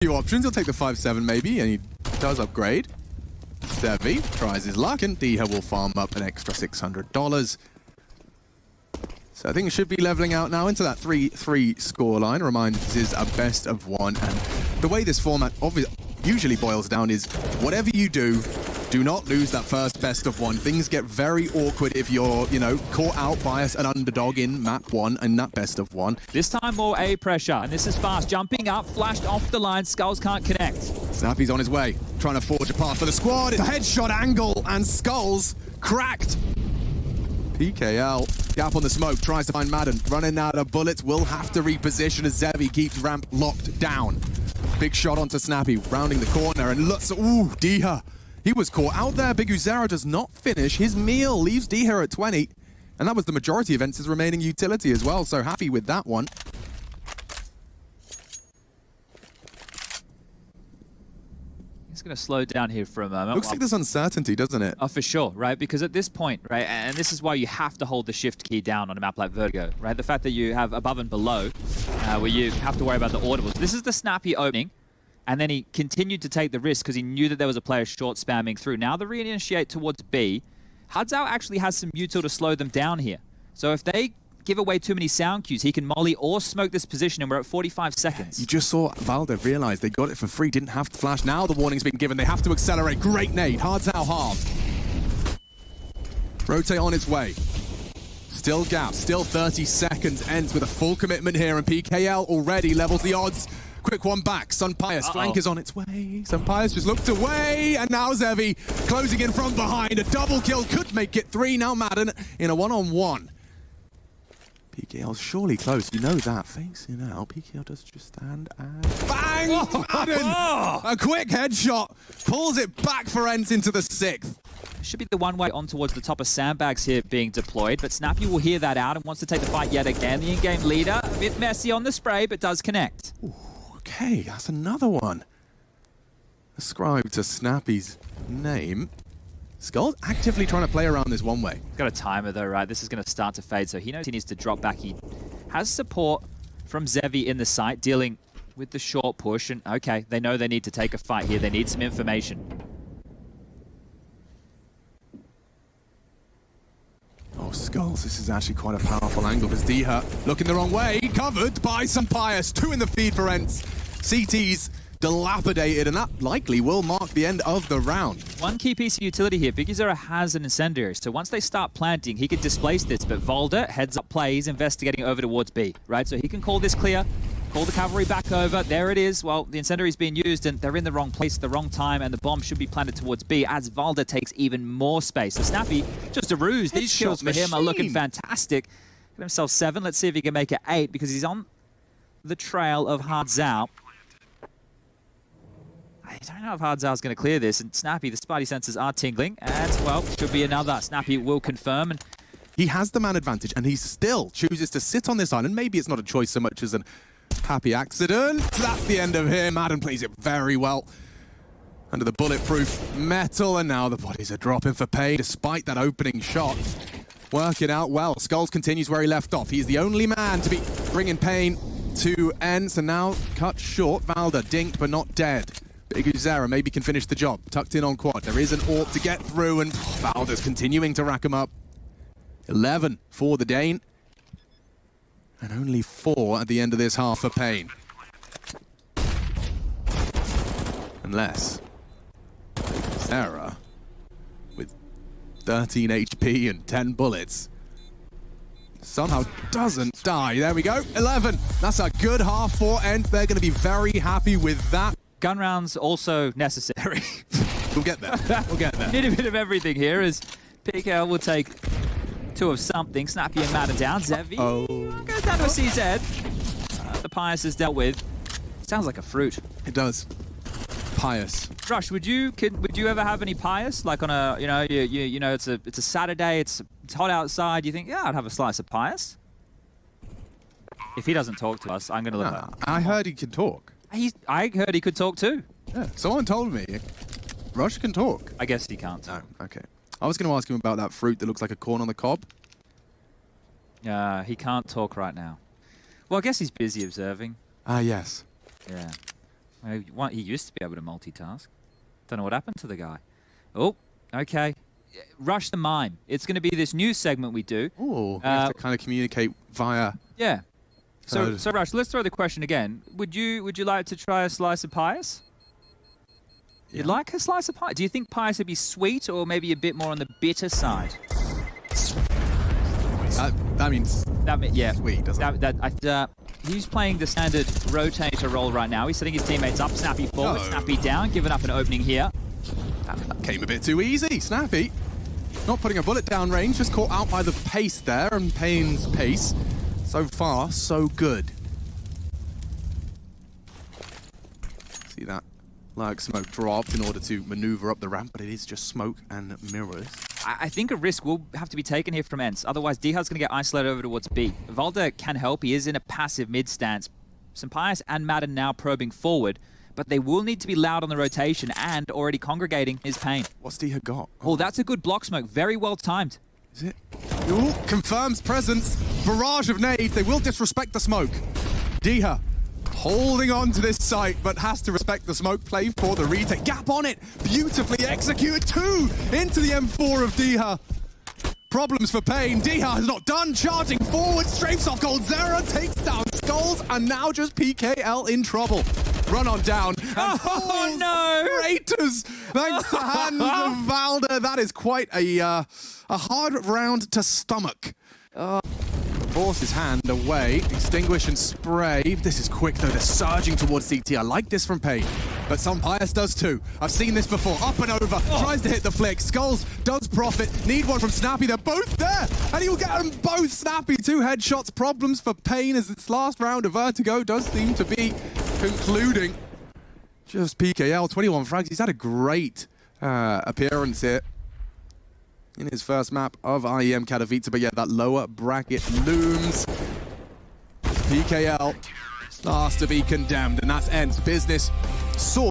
few options. He'll take the 5-7 maybe, and he does upgrade. zywoo tries his luck, and Diha will farm up an extra $600. So I think it should be leveling out now into that 3-3 scoreline. Remind this is a best of one, and the way this format usually boils down is whatever you do not lose that first best of one. Things get very awkward if you're, caught out by an underdog in map 1 and that best of one. This time more A pressure, and this is fast. Jumping up, flashed off the line, Skulls can't connect. Snappy's on his way, trying to forge a path for the squad. It's a headshot angle, and Skulls cracked. PKL, gap on the smoke, tries to find Madden. Running out of bullets, will have to reposition as zywoo keeps ramp locked down. Big shot onto Snappy, rounding the corner, and looks, ooh, Diha. He was caught out there. Big oldzera does not finish his meal, leaves Diha at 20. And that was the majority of ENCE's remaining utility as well, so happy with that one. He's going to slow down here for a moment. Looks like there's uncertainty, doesn't it? Oh, for sure, right? Because at this point, right, and this is why you have to hold the shift key down on a map like Vertigo, right? The fact that you have above and below, where you have to worry about the audibles. This is the Snappy opening, and then he continued to take the risk because he knew that there was a player short spamming through. Now the reinitiate towards B, highlights actually has some util to slow them down here. So if they give away too many sound cues, he can molly or smoke this position, and we're at 45 seconds. You just saw Valde realize they got it for free, didn't have to flash. Now the warning's been given, they have to accelerate. Great nade, highlights halved. Rotate on its way. Still gap, still 30 seconds, ends with a full commitment here, and PKL already levels the odds. Quick one back, sunpayas, flank is on its way. sunpayas just looked away, and now zywoo closing in from behind. A double kill, could make it 3. Now Madden in a one-on-one. PKL's surely close, you know that. Facing out, PKL does just stand and bang! Madden! A quick headshot, pulls it back for ENCE into the 6th. Should be the one way on towards the top of sandbags here being deployed, but Snappy will hear that out and wants to take the fight yet again. The in-game leader, a bit messy on the spray, but does connect. Ooh, okay, that's another one. Ascribed to Snappy's name. Skull's actively trying to play around this one way. Got a timer though, right? This is going to start to fade, so he knows he needs to drop back. He has support from zywoo in the site, dealing with the short push, and okay, they know they need to take a fight here. They need some information. Oh, Skulls, this is actually quite a powerful angle because Diha looking the wrong way, covered by sunpayas. 2 in the feed for ENCE. CT's dilapidated, and that likely will mark the end of the round. One key piece of utility here, Big oldzera has an incendiary, so once they start planting, he could displace this, but Valde heads up plays, investigating over towards B, right? So he can call this clear, call the cavalry back over. There it is. Well, the incendiary's being used, and they're in the wrong place at the wrong time, and the bomb should be planted towards B as Valde takes even more space. So Snappy, just a ruse. These kills for him are looking fantastic. Got himself 7. Let's see if he can make it 8, because he's on the trail of highlights. I don't know if highlights going to clear this, and Snappy, the spidey senses are tingling, and, well, should be another. Snappy will confirm, and he has the man advantage, and he still chooses to sit on this island. Maybe it's not a choice so much as an happy accident. That's the end of him. Madden plays it very well under the bulletproof metal, and now the bodies are dropping for paiN despite that opening shot. Working out well. Skulls continues where he left off. He's the only man to be bringing paiN to ENCE, and now cut short. Valde dinked but not dead. Big oldzera maybe can finish the job. Tucked in on quad. There is an AWP to get through, and Valde's continuing to rack him up. 11 for the Dane. And only 4 at the end of this half for paiN. Unless oldzera, with 13 HP and 10 bullets, somehow doesn't die. There we go. 11. That's a good half for ENCE. They're going to be very happy with that. Gun rounds also necessary. We'll get there. We'll get there. Need a bit of everything here as PKL will take 2 of something. Snappy and Madden down. zywoo goes down to a CZ. The pious is dealt with. Sounds like a fruit. It does. Pious. Rush, would you ever have any pious? Like on a, it's a Saturday, it's hot outside, you think, yeah, I'd have a slice of pious? If he doesn't talk to us, I'm going to look up. I heard he can talk. I heard he could talk too. Yeah, someone told me. Rush can talk. I guess he can't. Oh, okay. I was going to ask him about that fruit that looks like a corn on the cob. He can't talk right now. Well, I guess he's busy observing. Yes. Yeah. He used to be able to multitask. Don't know what happened to the guy. Oh, okay. Rush the mime. It's going to be this new segment we do. Oh, we have to kind of communicate via... Yeah. So Rush, let's throw the question again. Would you like to try a slice of pious? Yeah. You'd like a slice of pious? Do you think pious would be sweet or maybe a bit more on the bitter side? That means yeah. Sweet, doesn't it? He's playing the standard rotator role right now. He's setting his teammates up. Snappy forward, Snappy down, giving up an opening here. That came a bit too easy. Snappy not putting a bullet down range, just caught out by the pace there and paiN's pace. So far, so good. See that lurk smoke dropped in order to maneuver up the ramp, but it is just smoke and mirrors. I think a risk will have to be taken here from ENCE. Otherwise, dHard's going to get isolated over towards B. Valda can help. He is in a passive mid stance. Sampaius and Madden now probing forward, but they will need to be loud on the rotation and already congregating his paiN. What's dHard got? Oh, that's a good block smoke. Very well timed. Is it? Ooh, confirms presence. Barrage of nades. They will disrespect the smoke. dHard holding on to this site, but has to respect the smoke play for the retake. Gap on it. Beautifully executed. 2 into the M4 of dHard. Problems for paiN. dHard is not done. Charging forward. Strafes off oldzera. Takes down skulls. And now just PKL in trouble. Run on down. Oh, no! Craters. Thanks to hands of Valda. That is quite a hard round to stomach. Force his hand away, extinguish and spray. This is quick though, they're surging towards CT. I like this from paiN, but Sampaius does too. I've seen this before, up and over, tries to hit the flick. Skulls does profit, need one from Snappy, they're both there, and he'll get them both. Snappy, 2 headshots, problems for paiN as its last round of Vertigo does seem to be concluding. Just PKL, 21 frags, he's had a great appearance here in his first map of IEM Katowice, but yeah, that lower bracket looms. PKL last to be condemned, and that's ENCE business.